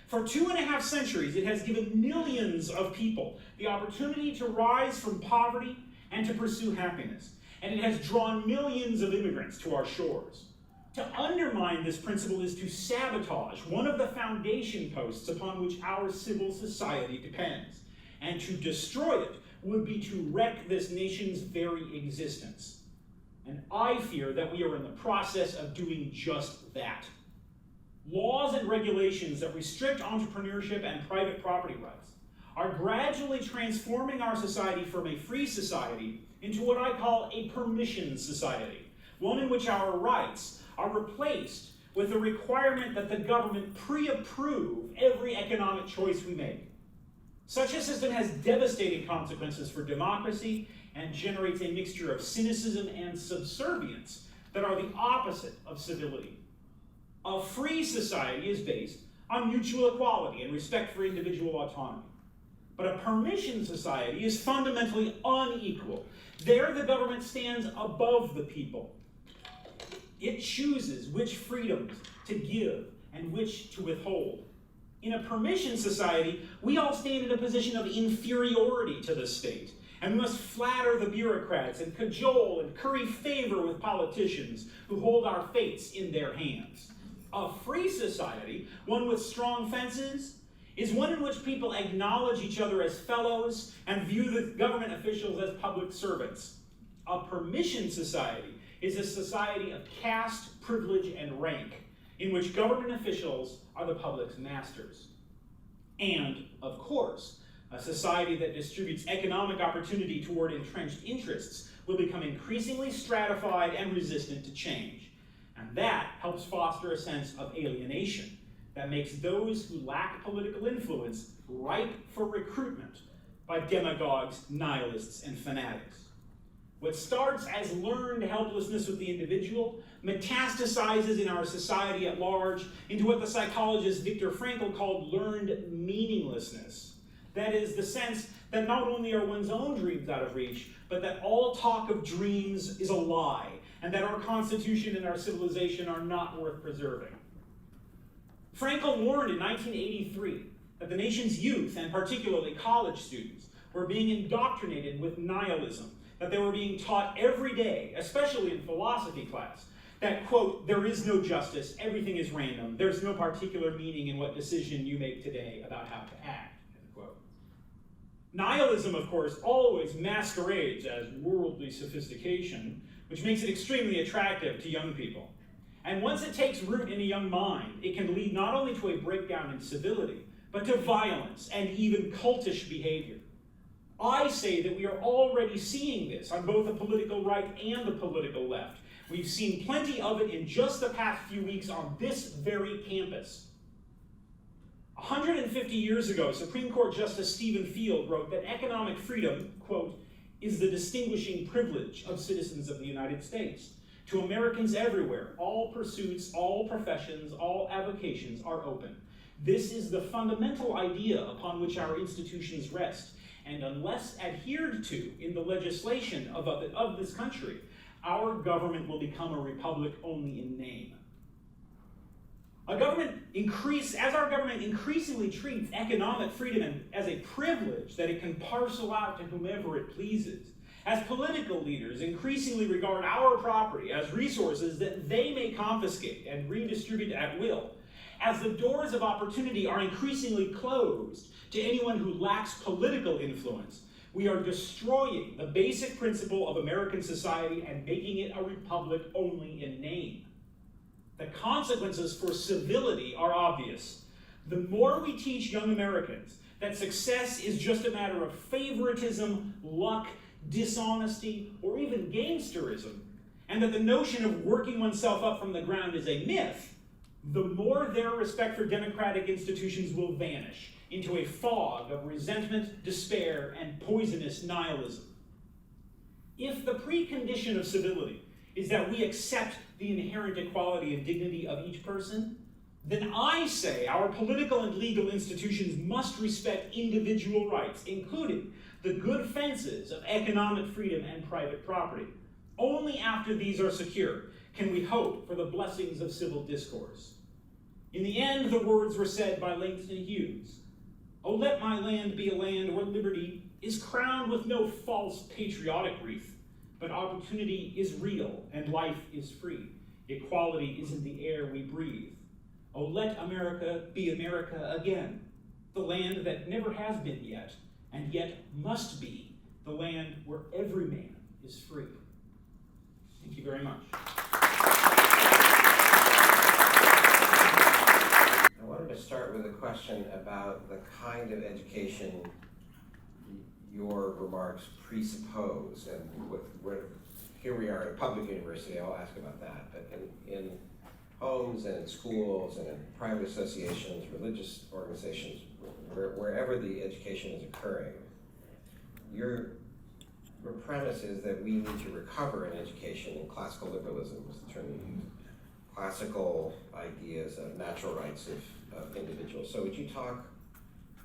For 2.5 centuries, it has given millions of people the opportunity to rise from poverty and to pursue happiness, and it has drawn millions of immigrants to our shores. To undermine this principle is to sabotage one of the foundation posts upon which our civil society depends, and to destroy it would be to wreck this nation's very existence. And I fear that we are in the process of doing just that. Laws and regulations that restrict entrepreneurship and private property rights are gradually transforming our society from a free society into what I call a permission society, one in which our rights are replaced with the requirement that the government pre-approve every economic choice we make. Such a system has devastating consequences for democracy and generates a mixture of cynicism and subservience that are the opposite of civility. A free society is based on mutual equality and respect for individual autonomy. But a permission society is fundamentally unequal. There, the government stands above the people. It chooses which freedoms to give and which to withhold. In a permission society, we all stand in a position of inferiority to the state, and we must flatter the bureaucrats and cajole and curry favor with politicians who hold our fates in their hands. A free society, one with strong fences, is one in which people acknowledge each other as fellows and view the government officials as public servants. A permission society is a society of caste, privilege, and rank, in which government officials are the public's masters. And, of course, a society that distributes economic opportunity toward entrenched interests will become increasingly stratified and resistant to change. And that helps foster a sense of alienation that makes those who lack political influence ripe for recruitment by demagogues, nihilists, and fanatics. What starts as learned helplessness with the individual metastasizes in our society at large into what the psychologist Viktor Frankl called learned meaninglessness. That is, the sense that not only are one's own dreams out of reach, but that all talk of dreams is a lie, and that our Constitution and our civilization are not worth preserving. Frankl warned in 1983 that the nation's youth, and particularly college students, were being indoctrinated with nihilism, that they were being taught every day, especially in philosophy class, that, quote, there is no justice, everything is random, there's no particular meaning in what decision you make today about how to act, end quote. Nihilism, of course, always masquerades as worldly sophistication, which makes it extremely attractive to young people. And once it takes root in a young mind, it can lead not only to a breakdown in civility, but to violence and even cultish behavior. I say that we are already seeing this on both the political right and the political left. We've seen plenty of it in just the past few weeks on this very campus. 150 years ago, Supreme Court Justice Stephen Field wrote that economic freedom, quote, is the distinguishing privilege of citizens of the United States. To Americans everywhere, all pursuits, all professions, all avocations are open. This is the fundamental idea upon which our institutions rest. And unless adhered to in the legislation of this country, our government will become a republic only in name. As our government increasingly treats economic freedom as a privilege that it can parcel out to whomever it pleases, as political leaders increasingly regard our property as resources that they may confiscate and redistribute at will, as the doors of opportunity are increasingly closed to anyone who lacks political influence, we are destroying the basic principle of American society and making it a republic only in name. The consequences for civility are obvious. The more we teach young Americans that success is just a matter of favoritism, luck, dishonesty, or even gamesterism, and that the notion of working oneself up from the ground is a myth, the more their respect for democratic institutions will vanish into a fog of resentment, despair, and poisonous nihilism. If the precondition of civility is that we accept the inherent equality and dignity of each person, then I say our political and legal institutions must respect individual rights, including the good fences of economic freedom and private property. Only after these are secure can we hope for the blessings of civil discourse. In the end, the words were said by Langston Hughes. Oh, let my land be a land where liberty is crowned with no false patriotic wreath, but opportunity is real and life is free. Equality is in the air we breathe. Oh, let America be America again, the land that never has been yet, and yet must be, the land where every man is free. Thank you very much. I wanted to start with a question about the kind of education your remarks presuppose, and here we are at a public university, I'll ask about that, but in homes and in schools and in private associations, religious organizations, wherever the education is occurring, your premise is that we need to recover an education in classical liberalism, was the term you used, classical ideas of natural rights of individuals. So would you talk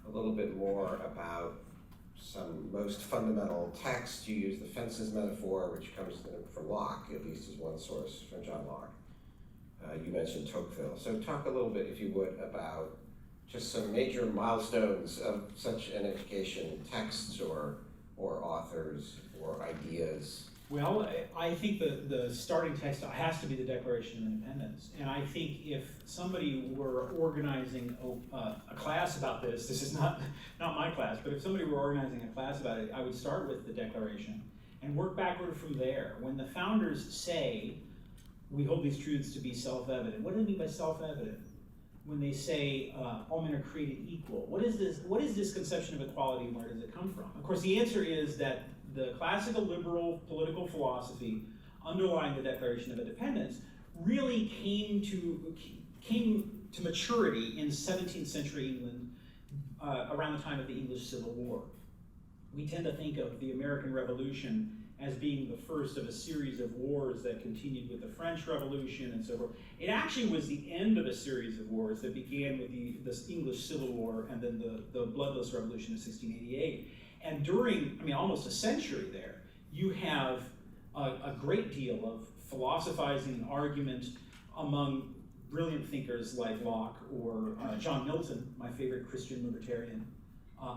a little bit more about some most fundamental text? You use the fences metaphor, which comes from Locke, at least as one source, from John Locke. You mentioned Tocqueville. So talk a little bit, if you would, about just some major milestones of such an education, texts or authors or ideas. Well, I think the starting text has to be the Declaration of Independence. And I think if somebody were organizing a class about this is not my class, but if somebody were organizing a class about it, I would start with the Declaration and work backward from there. When the founders say, we hold these truths to be self-evident, what do they mean by self-evident? When they say all men are created equal, what is this conception of equality and where does it come from? Of course, the answer is that the classical liberal political philosophy underlying the Declaration of Independence really came to maturity in 17th century England around the time of the English Civil War. We tend to think of the American Revolution as being the first of a series of wars that continued with the French Revolution and so forth. It actually was the end of a series of wars that began with this English Civil War and then the bloodless revolution of 1688. And during, almost a century there, you have a great deal of philosophizing and argument among brilliant thinkers like Locke or John Milton, my favorite Christian libertarian,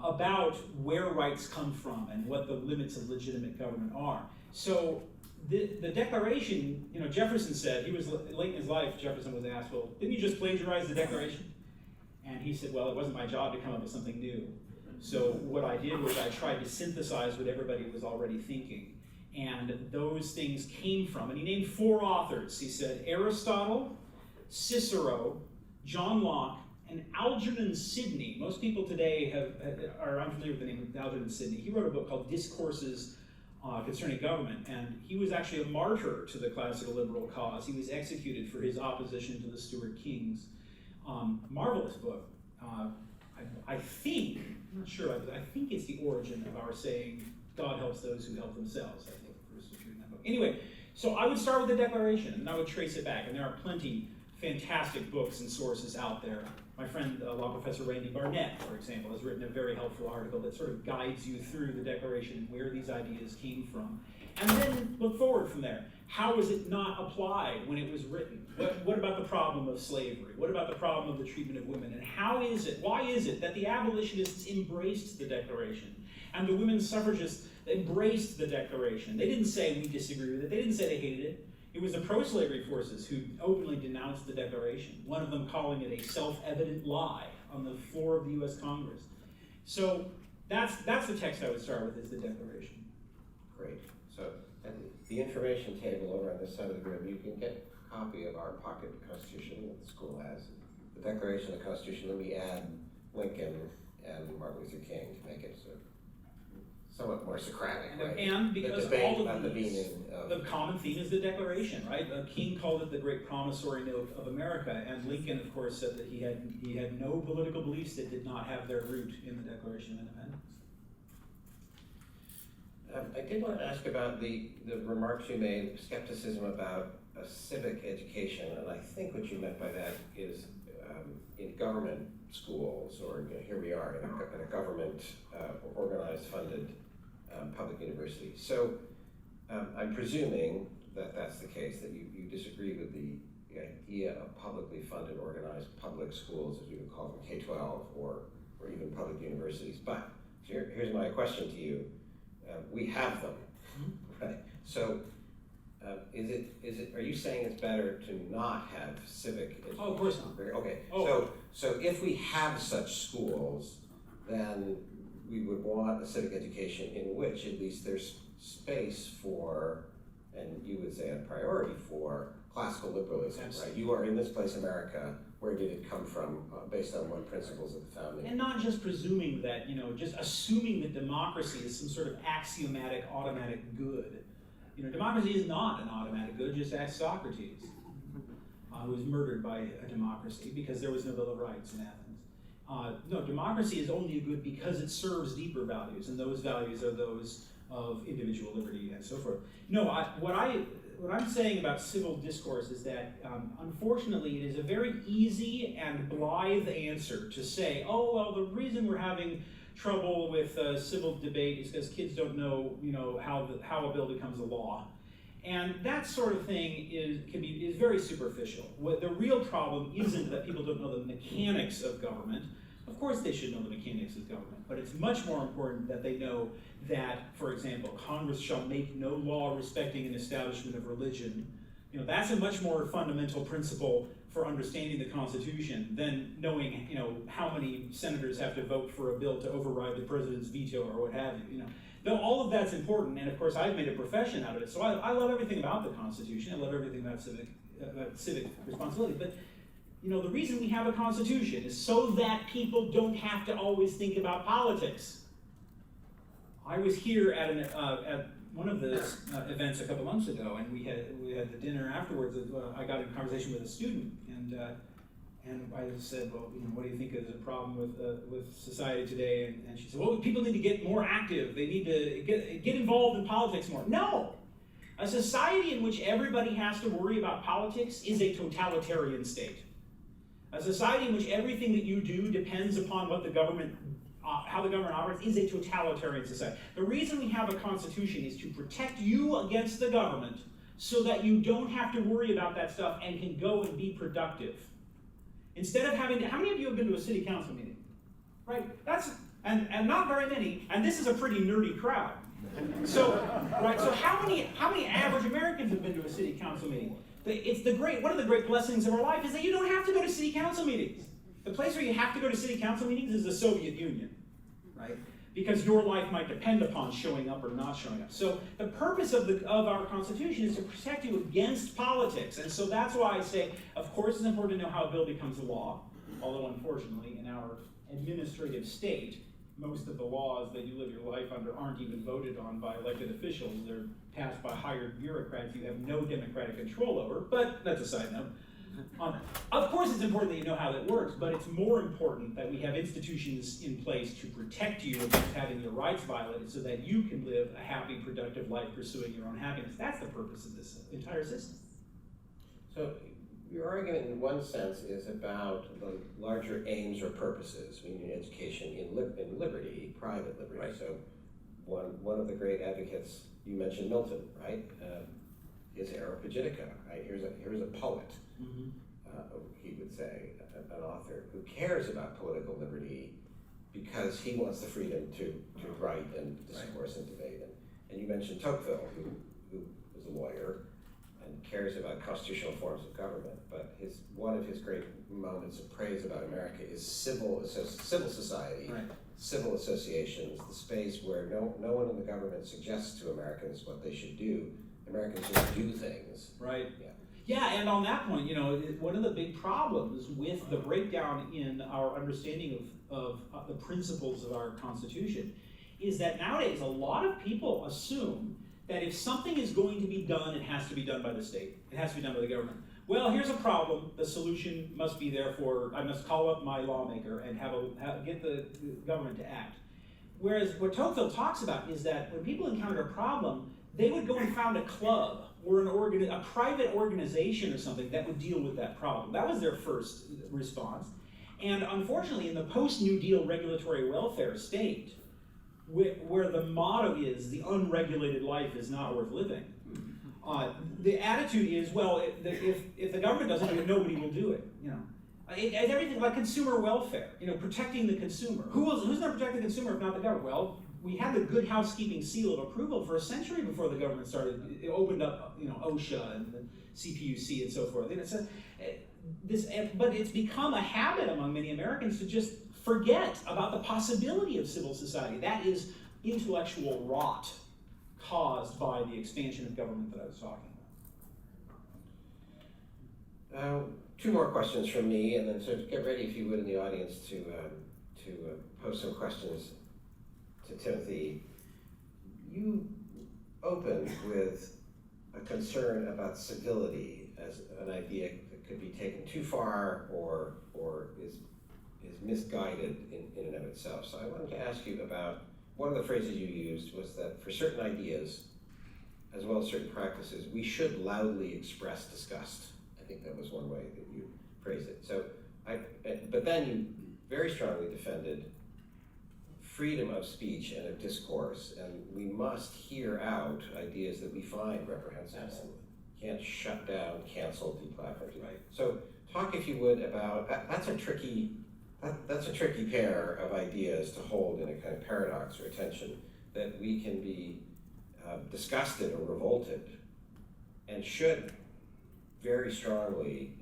about where rights come from and what the limits of legitimate government are. So the Declaration, Jefferson said, he was late in his life, Jefferson was asked, well, didn't you just plagiarize the Declaration? And he said, well, it wasn't my job to come up with something new. So what I did was I tried to synthesize what everybody was already thinking. And those things came from, and he named 4 authors. He said Aristotle, Cicero, John Locke, and Algernon Sidney. Most people today are unfamiliar with the name of Algernon Sidney. He wrote a book called Discourses Concerning Government, and he was actually a martyr to the classical liberal cause. He was executed for his opposition to the Stuart Kings. Marvelous book. I think, I'm not sure, I think it's the origin of our saying, God helps those who help themselves, I think, Bruce was reading that book. Anyway, so I would start with the Declaration, and I would trace it back, and there are plenty fantastic books and sources out there. My friend, law professor Randy Barnett, for example, has written a very helpful article that sort of guides you through the Declaration and where these ideas came from. And then look forward from there. How was it not applied when it was written? What about the problem of slavery? What about the problem of the treatment of women? And why is it that the abolitionists embraced the Declaration and the women's suffragists embraced the Declaration? They didn't say we disagree with it. They didn't say they hated it. It was the pro-slavery forces who openly denounced the Declaration, one of them calling it a self-evident lie on the floor of the U.S. Congress. So that's the text I would start with, is the Declaration. Great. So at the information table over on this side of the room, you can get a copy of our pocket Constitution that the school has. The Declaration of the Constitution, let me add Lincoln and Martin Luther King to make it somewhat more Socratic, right? And because all of these, the of common theme is the Declaration, right? King called it the great promissory note of America, and Lincoln, of course, said that he had no political beliefs that did not have their root in the Declaration of Independence. I did want to ask about the remarks you made, skepticism about a civic education, and I think what you meant by that is in government schools, or here we are in a government organized, funded public university. So I'm presuming that that's the case, that you disagree with the idea of publicly funded, organized public schools, as we would call them, K-12, or even public universities. But here's my question to you. We have them, right? So are you saying it's better to not have civic education? Oh, of course not. Okay, Oh. so if we have such schools, then we would want a civic education in which at least there's space for, and you would say a priority for, classical liberalism, right? You are in this place, America. Where did it come from? Based on what principles of the founding? And not just presuming that, just assuming that democracy is some sort of axiomatic, automatic good. Democracy is not an automatic good. Just ask Socrates, who was murdered by a democracy because there was no Bill of Rights in Athens. No, democracy is only a good because it serves deeper values, and those values are those of individual liberty and so forth. No, what I'm saying about civil discourse is that, unfortunately, it is a very easy and blithe answer to say, oh, well, the reason we're having trouble with civil debate is because kids don't know, how a bill becomes a law. And that sort of thing is very superficial. What the real problem isn't that people don't know the mechanics of government. Of course they should know the mechanics of government, but it's much more important that they know that, for example, Congress shall make no law respecting an establishment of religion. That's a much more fundamental principle for understanding the Constitution than knowing, how many senators have to vote for a bill to override the president's veto or what have you. Though all of that's important, and of course I've made a profession out of it, so I love everything about the Constitution. I love everything about civic responsibility. But the reason we have a Constitution is so that people don't have to always think about politics. I was here at one of the events a couple months ago, and we had the dinner afterwards. I got in a conversation with a student, and I said, well, what do you think is a problem with society today? And she said, well, people need to get more active. They need to get involved in politics more. No, a society in which everybody has to worry about politics is a totalitarian state. A society in which everything that you do depends upon what the government. How the government operates is a totalitarian society. The reason we have a constitution is to protect you against the government so that you don't have to worry about that stuff and can go and be productive. Instead of having to, how many of you have been to a city council meeting? Right? And not very many, and this is a pretty nerdy crowd. So how many average Americans have been to a city council meeting? One of the great blessings of our life is that you don't have to go to city council meetings. The place where you have to go to city council meetings is the Soviet Union, right? Because your life might depend upon showing up or not showing up. So the purpose of our Constitution is to protect you against politics. And so that's why I say, of course it's important to know how a bill becomes a law, although unfortunately in our administrative state, most of the laws that you live your life under aren't even voted on by elected officials. They're passed by hired bureaucrats you have no democratic control over, but that's a side note. Of course it's important that you know how that works, but it's more important that we have institutions in place to protect you against having your rights violated so that you can live a happy, productive life pursuing your own happiness. That's the purpose of this entire system. So your argument in one sense is about the larger aims or purposes. We need education in liberty, private liberty. Right. So one of the great advocates, you mentioned Milton, right? His Areopagitica, right? Here's a poet. Mm-hmm. He would say, an author who cares about political liberty because he wants the freedom to write and discourse and debate. And you mentioned Tocqueville, who was a lawyer and cares about constitutional forms of government. But one of his great moments of praise about America is civil society, right. Civil associations, the space where no one in the government suggests to Americans what they should do. Americans just do things. Right. Yeah, and on that point, one of the big problems with the breakdown in our understanding of the principles of our Constitution is that nowadays a lot of people assume that if something is going to be done, it has to be done by the state. It has to be done by the government. Well, here's a problem. The solution must be therefore, I must call up my lawmaker and get the government to act. Whereas what Tocqueville talks about is that when people encounter a problem, they would go and found a club or a private organization or something that would deal with that problem. That was their first response. And unfortunately, in the post-New Deal regulatory welfare state, where the motto is, the unregulated life is not worth living. The attitude is, well, if the government doesn't do it, nobody will do it. It's everything like consumer welfare, protecting the consumer. Who's going to protect the consumer if not the government? Well, we had the good housekeeping seal of approval for a century before the government started. It opened up, OSHA and the CPUC and so forth. But it's become a habit among many Americans to just forget about the possibility of civil society. That is intellectual rot caused by the expansion of government that I was talking about. Two more questions from me, and then get ready, if you would, in the audience to pose some questions to Timothy. You opened with a concern about civility as an idea that could be taken too far or is misguided in and of itself. So I wanted to ask you about, one of the phrases you used was that for certain ideas, as well as certain practices, we should loudly express disgust. I think that was one way that you phrased it. So, but then you very strongly defended freedom of speech and of discourse, and we must hear out ideas that we find reprehensible. Absolutely. Can't shut down, cancel, deplatform. Right. So talk, if you would, about that's a tricky pair of ideas to hold in a kind of paradox or tension, that we can be disgusted or revolted and should very strongly,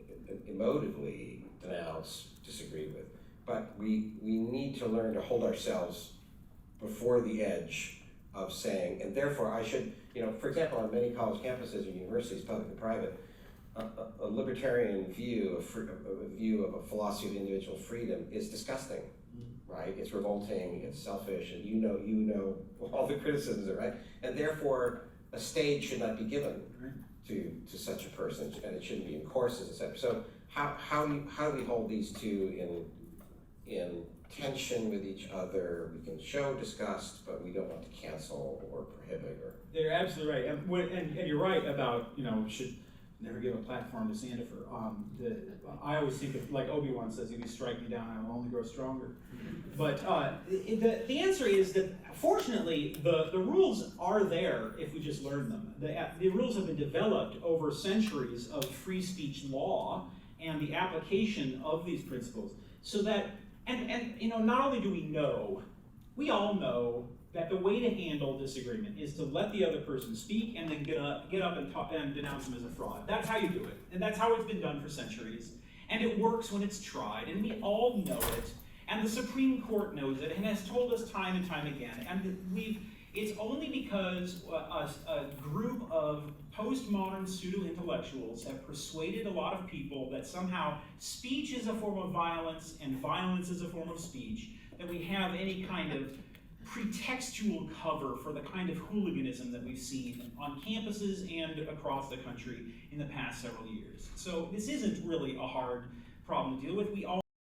emotively denounce, disagree with. But we need to learn to hold ourselves before the edge of saying, and therefore I should, for example, on many college campuses or universities, public and private, a libertarian view of a philosophy of individual freedom is disgusting, right? It's revolting, it's selfish, and you know all the criticisms, right? And therefore, a stage should not be given to such a person, and it shouldn't be in courses, etc. So how do we hold these two in tension with each other? We can show disgust, but we don't want to cancel or prohibit. They're absolutely right, and you're right about should never give a platform to Sandefur. I always think of, like Obi-Wan says, if you strike me down, I will only grow stronger. But the answer is that, fortunately, the rules are there if we just learn them. The rules have been developed over centuries of free speech law and the application of these principles, so that, and not only do we all know that the way to handle disagreement is to let the other person speak and then get up and talk and denounce them as a fraud. That's how you do it, and that's how it's been done for centuries. And it works when it's tried, and we all know it, and the Supreme Court knows it and has told us time and time again. And it's only because a group of postmodern pseudo-intellectuals have persuaded a lot of people that somehow speech is a form of violence and violence is a form of speech, that we have any kind of pretextual cover for the kind of hooliganism that we've seen on campuses and across the country in the past several years. So this isn't really a hard problem to deal with. We all